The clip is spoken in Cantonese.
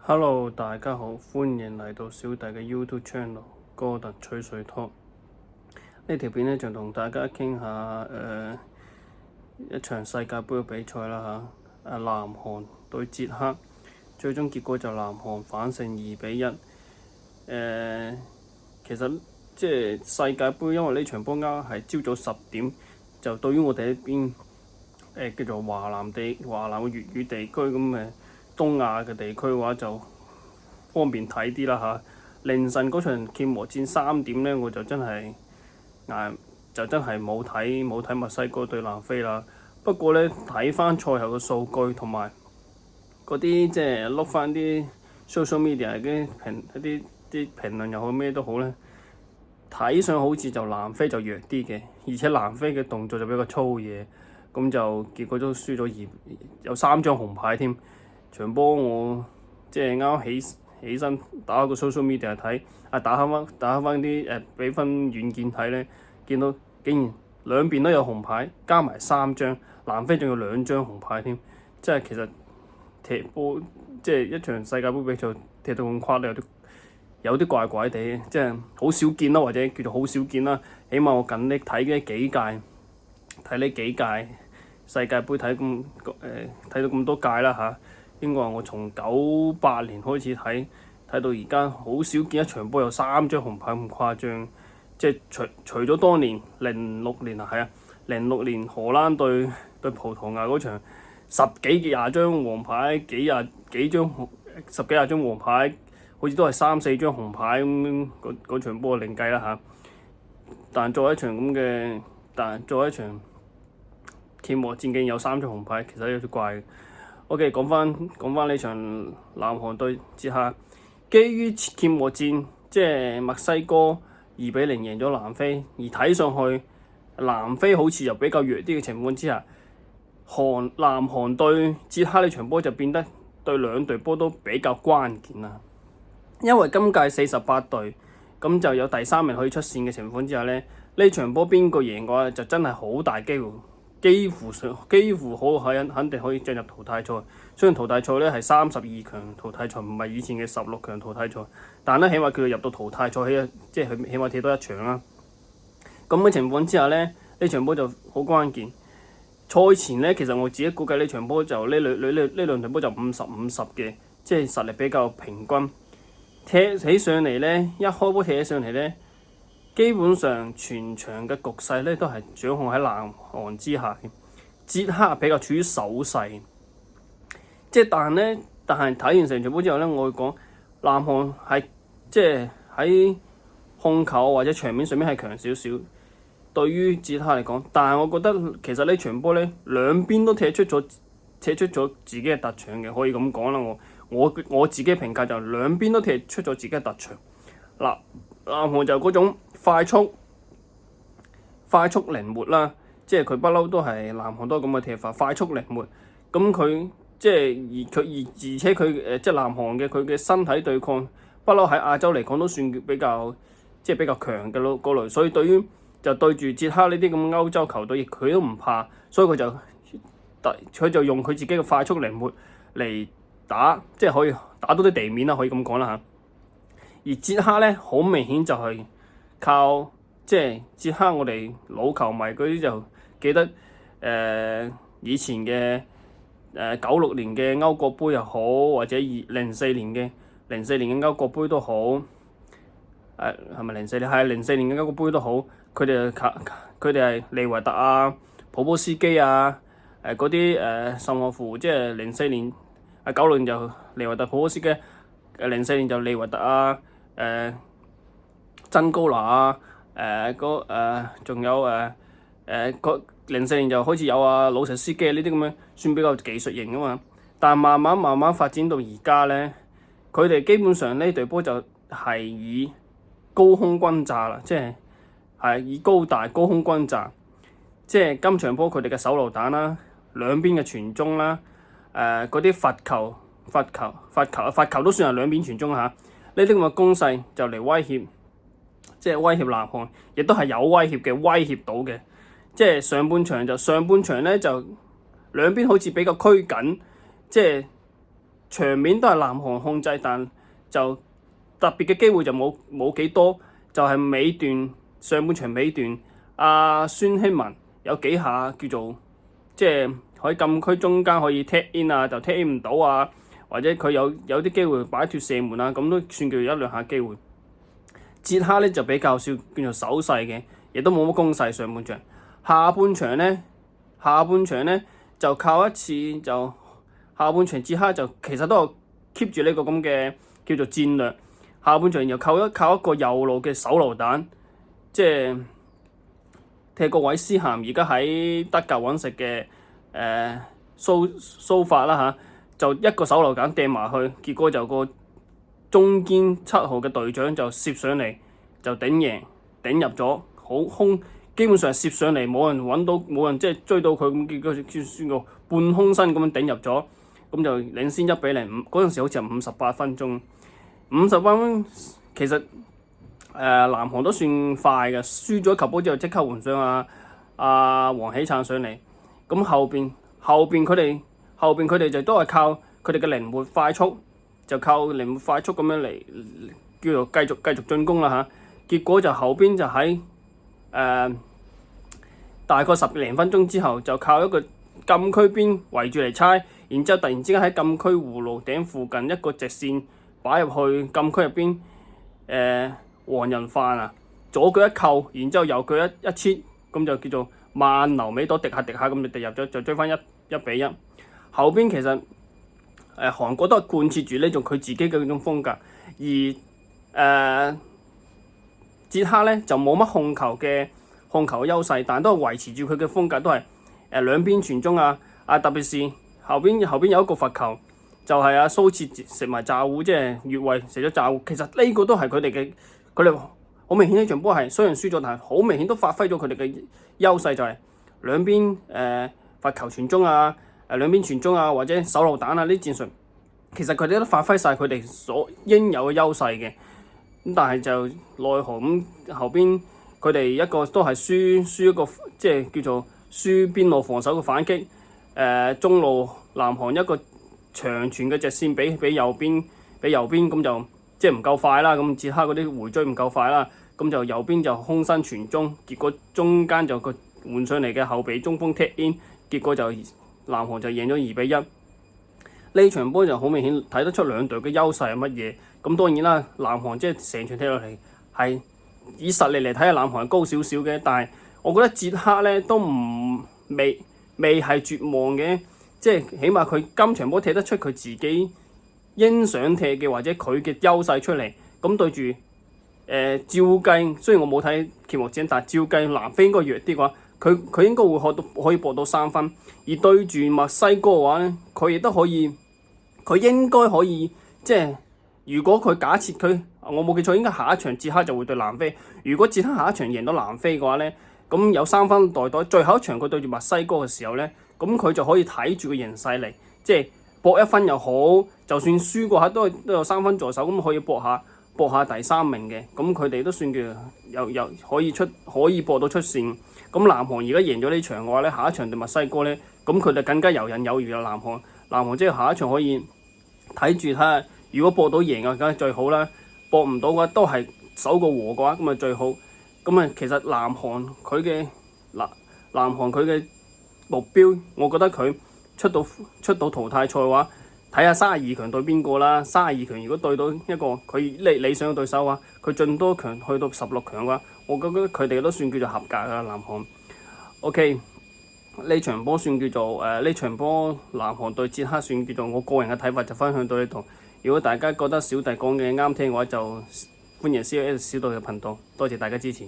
Hello，大家好，歡迎嚟到小弟嘅 YouTube channel 哥特吹水 Talk。呢條片呢，就同大家傾下一場世界盃嘅比賽啦嚇。南韓對捷克，最終結果就南韓反勝2-1。其實即係世界盃，因為呢場波啱係朝早10點，就對於我哋呢邊叫做華南嘅粵語地區咁東亞嘅地區嘅話就方便睇啲啦嚇。凌晨嗰場揭幕戰3點呢，我就真係冇睇墨西哥對南非啦。不過呢，睇翻賽後嘅數據同埋嗰啲即係碌翻啲 social media 啲評論又好咩都好呢，睇上好似就南非就弱啲嘅，而且南非嘅動作就比較粗野，咁就結果都輸咗有3張紅牌添。場波我即係啱起身打開個 social media 睇，打開翻啲比分軟件睇呢，見到竟然兩邊都有紅牌，加埋3張，南非仲有2張紅牌添。即係其實踢波即係一場世界盃比賽踢到咁誇張，有啲怪怪地，即係好少見啦，或者叫做好少見啦。起碼我近啲睇呢幾屆世界盃睇到咁多屆啦嚇。應該話我從98年開始睇到而家，好少見一場波有3張紅牌咁誇張。即係除咗當年06年06年荷蘭對葡萄牙嗰場十幾廿張黃牌，十幾廿張黃牌，好似都係3-4張紅牌咁嗰場波另計啦嚇。但作為一場揭幕戰竟然有3張紅牌，其實有啲怪嘅。OK， 講翻呢場南韓對捷克，基於揭幕戰即係墨西哥2-0贏咗南非，而睇上去南非好似又比較弱啲嘅情況之下，南韓對捷克呢場波就變得對兩隊波都比較關鍵啦。因為今屆48隊，咁就有第3名可以出線嘅情況之下呢場波邊個贏嘅話就真係好大機會。幾乎肯定可以進入淘汰賽。雖然淘汰賽呢係32強淘汰賽，唔係以前嘅16強淘汰賽，但呢起碼佢入到淘汰賽即係佢起碼踢多一場啦。咁嘅情況之下呢場波就好關鍵。賽前呢，其實我自己估計呢場波就呢兩場波就50-50嘅，即係實力比較平均。踢起上嚟呢，一開波踢起上嚟呢，基本上全場嘅局勢呢都係掌控喺南韓之下嘅，捷克比較處於守勢。即係但係睇完成場波之後呢，我會講南韓係即係喺控球或者場面上面係強少少，對於捷克嚟講。但係我覺得其實呢場波呢，兩邊都踢出咗自己嘅特長嘅，可以咁講啦。我自己評價就兩邊都踢出咗自己嘅特長。南韓就嗰種快速靈活啦，即係佢不嬲都係南韓都係咁嘅踢法，快速靈活。咁佢即係而且佢即係南韓嘅佢嘅身體對抗，不嬲喺亞洲嚟講都算比較強嘅咯嗰類。所以對住捷克呢啲咁歐洲球隊，佢都唔怕，所以佢就用佢自己嘅快速靈活嚟打，即係可以打到啲地面啦，可以咁講啦嚇。而捷克呢，好明顯就係靠即係捷克，我哋老球迷嗰啲就記得以前嘅96年嘅歐國杯又好，或者04年嘅歐國杯都好，係咪04年？係04年嘅歐國杯都好，佢哋係利維特啊、普波斯基啊、嗰啲甚至乎即係04年96年就利維特、普波斯基，04年就利維特啊。真高拿啊，仲有04年就開始有魯什斯基呢啲咁樣，算比較技術型啊嘛。但慢慢發展到而家呢，佢哋基本上呢隊波就係以高空轟炸啦，即係以高空轟炸。即係今場波佢哋嘅手榴彈啦，兩邊嘅傳中啦，嗰啲罰球都算係兩邊傳中嚇。呢啲咁嘅攻勢就嚟威脅，即係威脅南韓，亦都係有威脅到嘅。即係上半場呢就兩邊好似比較拘謹，即係場面都係南韓控制，但就特別嘅機會就冇幾多，就係尾段上半場尾段，孫興文有幾下叫做即係喺禁區中間可以踢 in 啊，就踢 in 唔到啊，或者佢有啲機會擺脫射門啊，咁都算叫一兩下機會。捷克咧就比較少叫做守勢嘅，亦都冇乜攻勢上半場。下半場咧就靠一次就下半場捷克就其實都有 keep 住呢個咁嘅叫做戰略。下半場又靠一個右路嘅手榴彈，即係踢過韋斯咸而家喺德甲揾食嘅蘇法啦嚇，就一個手榴彈掟埋去，結果就個中堅7號嘅隊長就攝上嚟就頂入咗，好空，基本上攝上嚟冇人揾到，冇人即係追到佢，咁結果就算個半空身咁樣頂入咗，咁就領先1-0。嗰陣時好似係58分鐘，58分其實南韓都算快嘅，輸咗球波之後即刻換上黃喜燦上嚟，咁後邊佢哋就都係靠佢哋嘅靈活快速，就靠靈活快速咁樣嚟叫做繼續進攻啦嚇。結果就後邊就喺大概10零分鐘之後，就靠一個禁區邊圍住嚟猜，然之後突然之間喺禁區葫蘆頂附近一個直線擺入去禁區入邊，黃仁範左腳一扣，然之後右腳一切，咁就叫做慢流尾朵滴下咁就滴入咗，就追翻1-1。後邊其實韓國都係貫徹住呢種佢自己嘅嗰種風格，而捷克咧就冇乜控球嘅優勢，但都係維持住佢嘅風格，都係兩邊傳中特別是後邊有一個罰球，就係蘇切食埋炸糊，即係越位食咗炸糊。其實呢個都係佢哋好明顯呢場波係雖然輸咗，但係好明顯都發揮咗佢哋嘅優勢，就係兩邊罰球傳中兩邊傳中或者手榴彈呢啲戰術，其實佢哋都發揮晒佢哋所應有嘅優勢嘅。咁但係就奈何咁後邊佢哋一個都係輸一個即係叫做輸邊路防守嘅反擊，中路南韓一個長傳嘅直線俾右邊咁就即係唔夠快啦，咁捷克嗰啲回追唔夠快啦，咁就右邊就空身傳中，結果中間就個換上嚟嘅後備中鋒踢 in， 結果就南韓就贏咗2-1。呢場波就好明顯睇得出兩隊嘅優勢係乜嘢。咁當然啦，南韓即係成場踢落嚟係以實力嚟睇，南韓係高少少嘅，但係我覺得捷克咧都未係絕望嘅，即係起碼佢今場波踢得出佢自己應想踢嘅或者佢嘅優勢出嚟。咁對住照計，雖然我冇睇揭幕戰，但係照計南非應該弱啲嘅話，佢應該會可以博到3分。而對住墨西哥嘅話咧，佢亦都可以，佢應該可以即係。如果佢假設我冇記錯，應該下一場捷克就會對南非。如果捷克下一場贏到南非嘅話咧，咁有3分袋袋。最後一場佢對住墨西哥嘅時候咧，咁佢就可以睇住個形勢嚟，即係搏1分又好，就算輸過下都有3分在手，咁可以搏下第3名嘅。咁佢哋都算叫又可以搏到出線。咁南韓而家贏咗呢場嘅話咧，下一場對墨西哥咧，咁佢哋更加游刃有餘啦。南韓即係下一場可以睇住睇下。如果搏到贏嘅梗係最好啦，搏唔到嘅話都係守個和嘅話咁啊最好。咁其實南韓佢嘅目標，我覺得佢出到淘汰賽嘅話，睇下32強對邊個啦。32強如果對到一個佢理想嘅對手嘅話，佢進多強去到16強嘅話，我覺得佢哋都算叫做合格㗎。南韓 OK， 呢場波算叫做呢場波南韓對捷克算叫做我個人嘅睇法，就分享到呢度。如果大家覺得小弟講嘅啱聽嘅話，就歡迎 CLS 小弟嘅頻道，多謝大家支持。